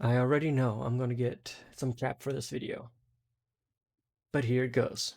I already know I'm going to get some crap for this video, but here it goes.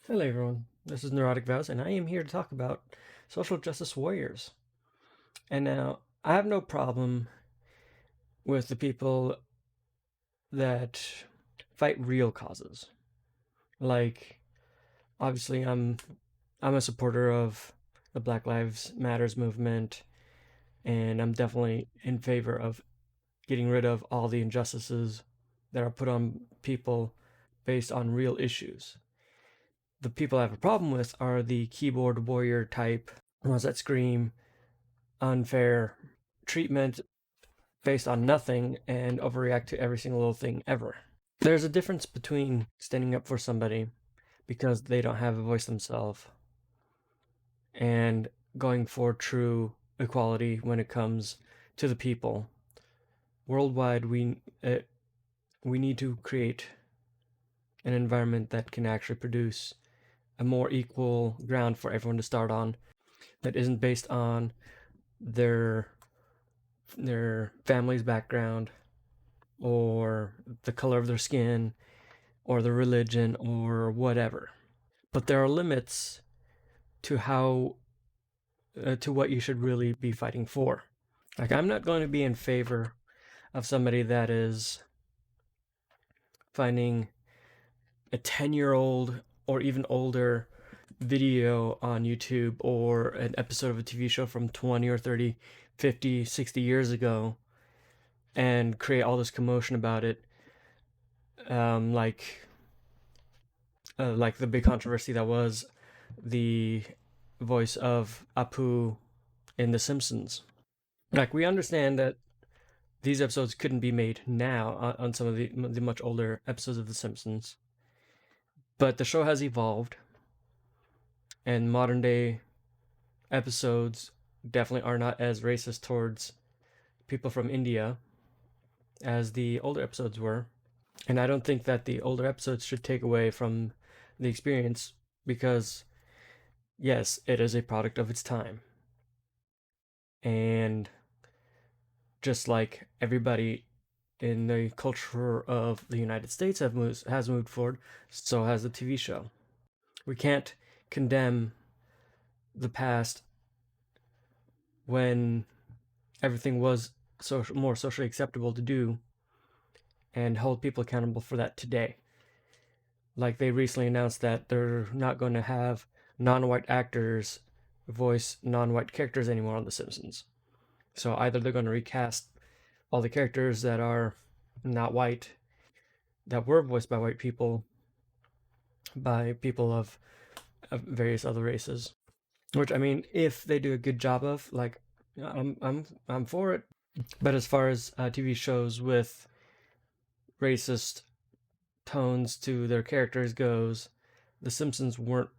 Hello everyone, this is Neurotic Vows, and I am here to talk about social justice warriors. And now, I have no problem with the people that fight real causes. Like, obviously, I'm a supporter of the Black Lives Matters movement, and I'm definitely in favor of getting rid of all the injustices that are put on people based on real issues. The people I have a problem with are the keyboard warrior type ones that scream unfair treatment based on nothing and overreact to every single little thing ever. There's a difference between standing up for somebody because they don't have a voice themselves and going for true equality when it comes to the people. Worldwide, we need to create an environment that can actually produce a more equal ground for everyone to start on, that isn't based on their family's background or the color of their skin or their religion or whatever. But there are limits to how to what you should really be fighting for. Like, I'm not going to be in favor of somebody that is finding a 10-year-old or even older video on YouTube or an episode of a TV show from 20 or 30, 50, 60 years ago and create all this commotion about it. Like the big controversy that was the voice of Apu in The Simpsons. Like, we understand that these episodes couldn't be made now on some of the much older episodes of The Simpsons, but the show has evolved, and modern day episodes definitely are not as racist towards people from India as the older episodes were. And I don't think that the older episodes should take away from the experience because, yes, it is a product of its time. And just like everybody in the culture of the United States has moved forward, so has the TV show. We can't condemn the past when everything was more socially acceptable to do and hold people accountable for that today. Like, they recently announced that they're not going to have non-white actors voice non-white characters anymore on The Simpsons. So either they're going to recast all the characters that are not white, that were voiced by white people, by people of various other races. Which, I mean, if they do a good job of, like, I'm for it. But as far as TV shows with racist tones to their characters goes, The Simpsons weren't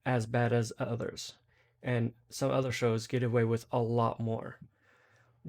as bad as others, and some other shows get away with a lot more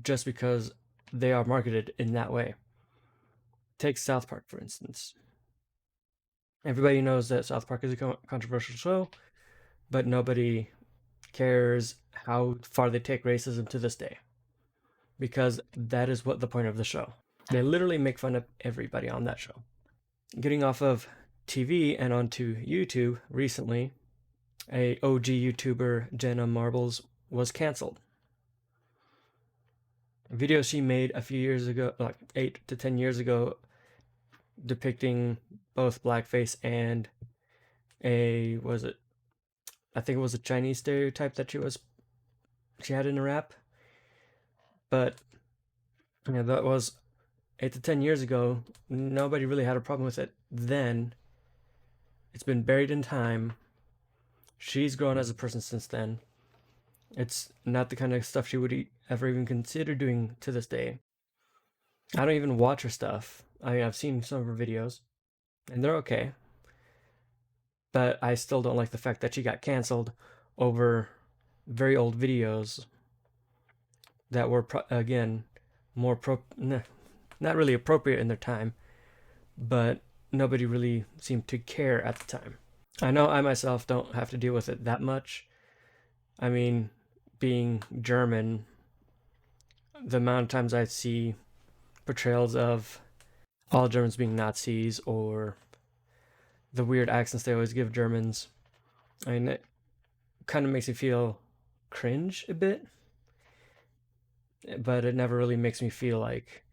just because they are marketed in that way. Take South Park, for instance. Everybody knows that South Park is a controversial show, but nobody cares how far they take racism to this day, because that is what the point of the show. They literally make fun of everybody on that show. Getting off of TV and onto YouTube recently, a OG YouTuber, Jenna Marbles, was canceled. A video she made a few years ago, like 8 to 10 years ago, depicting both blackface and I think it was a Chinese stereotype that she had in a rap. But that was 8 to 10 years ago. Nobody really had a problem with it then. It's been buried in time. She's grown as a person since then. It's not the kind of stuff she would ever even consider doing to this day. I don't even watch her stuff. I mean, I've seen some of her videos, and they're okay. But I still don't like the fact that she got canceled over very old videos that were, again, not really appropriate in their time, but nobody really seemed to care at the time. I know I myself don't have to deal with it that much. I mean, being German, the amount of times I see portrayals of all Germans being Nazis or the weird accents they always give Germans. I mean, it kind of makes me feel cringe a bit, but it never really makes me feel like,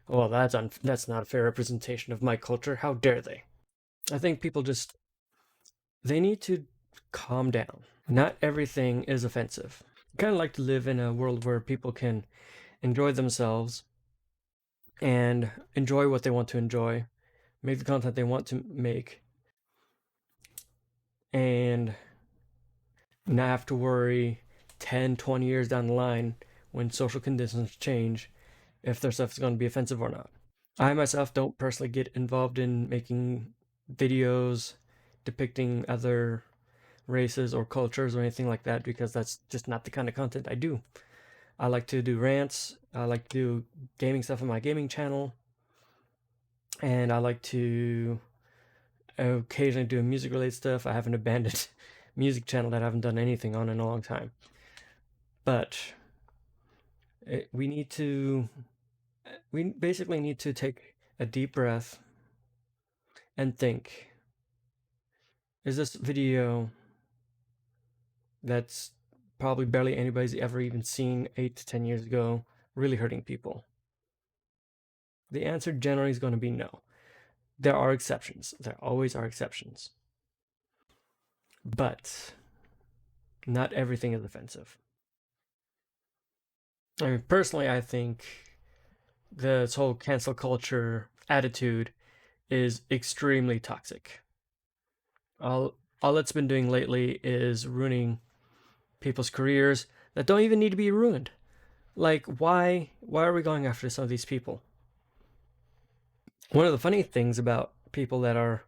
well, that's not a fair representation of my culture. How dare they? I think people just they need to calm down. Not everything is offensive. I kind of like to live in a world where people can enjoy themselves and enjoy what they want to enjoy, make the content they want to make, and not have to worry 10, 20 years down the line when social conditions change if their stuff is going to be offensive or not. I myself don't personally get involved in making videos depicting other races or cultures or anything like that because that's just not the kind of content I do. I like to do rants, I like to do gaming stuff on my gaming channel, and I like to occasionally do music related stuff. I have an abandoned music channel that I haven't done anything on in a long time. But we basically need to take a deep breath and think, is this video that's probably barely anybody's ever even seen 8 to 10 years ago really hurting people? The answer generally is going to be no. There are exceptions. There always are exceptions. But not everything is offensive. I mean, personally, I think this whole cancel culture attitude is extremely toxic. All it's been doing lately is ruining people's careers that don't even need to be ruined. Like, why are we going after some of these people? One of the funny things about people that are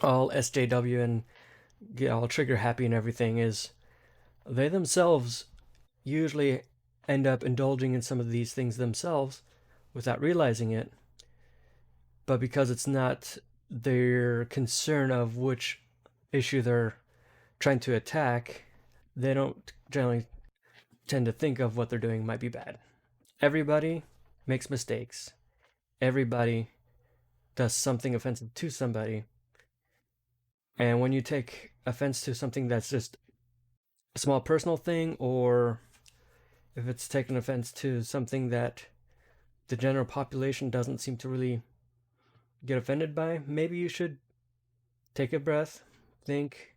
all SJW and get all trigger happy and everything is they themselves usually end up indulging in some of these things themselves without realizing it. But because it's not their concern of which issue they're trying to attack, they don't generally tend to think of what they're doing might be bad. Everybody makes mistakes. Everybody does something offensive to somebody. And when you take offense to something that's just a small personal thing, or if it's taken offense to something that the general population doesn't seem to really get offended by, maybe you should take a breath, think,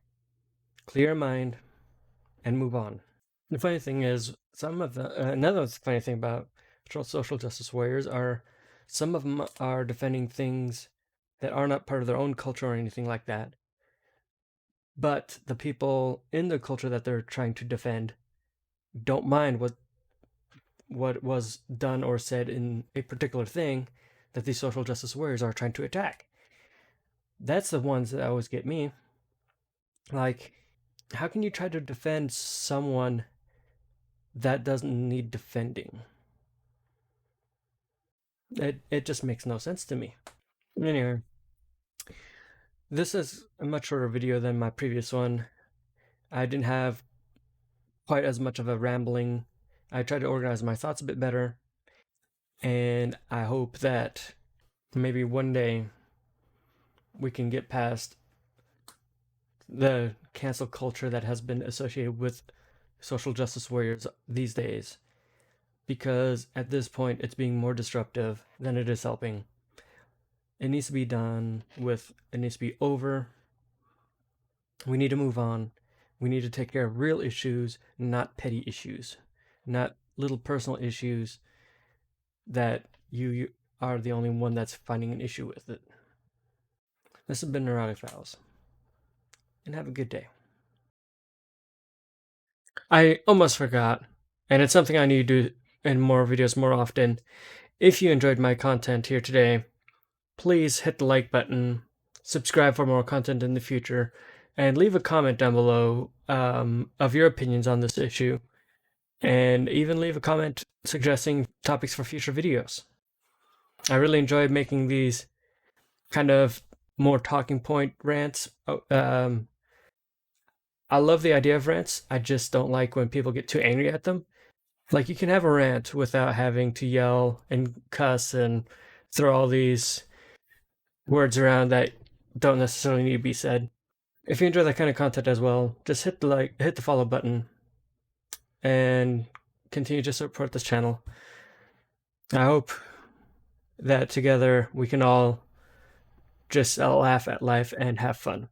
clear your mind, and move on. The funny thing is, another funny thing about social justice warriors are some of them are defending things that are not part of their own culture or anything like that. But the people in the culture that they're trying to defend don't mind what was done or said in a particular thing that these social justice warriors are trying to attack. That's the ones that always get me. Like, how can you try to defend someone that doesn't need defending? It just makes no sense to me. Anyway, this is a much shorter video than my previous one. I didn't have quite as much of a rambling. I tried to organize my thoughts a bit better, and I hope that maybe one day we can get past the cancel culture that has been associated with social justice warriors these days, because at this point it's being more disruptive than it is helping. It needs to be done with. It needs to be over. We need to move on. We need to take care of real issues, not petty issues, not little personal issues that you are the only one that's finding an issue with it. This has been Neurotic Files, and have a good day. I almost forgot, and it's something I need to do in more videos more often. If you enjoyed my content here today, please hit the like button, subscribe for more content in the future, and leave a comment down below of your opinions on this issue, and even leave a comment suggesting topics for future videos. I really enjoyed making these kind of more talking point rants. I love the idea of rants. I just don't like when people get too angry at them. Like, you can have a rant without having to yell and cuss and throw all these words around that don't necessarily need to be said. If you enjoy that kind of content as well, just hit the follow button and continue to support this channel. I hope that together we can all just laugh at life and have fun.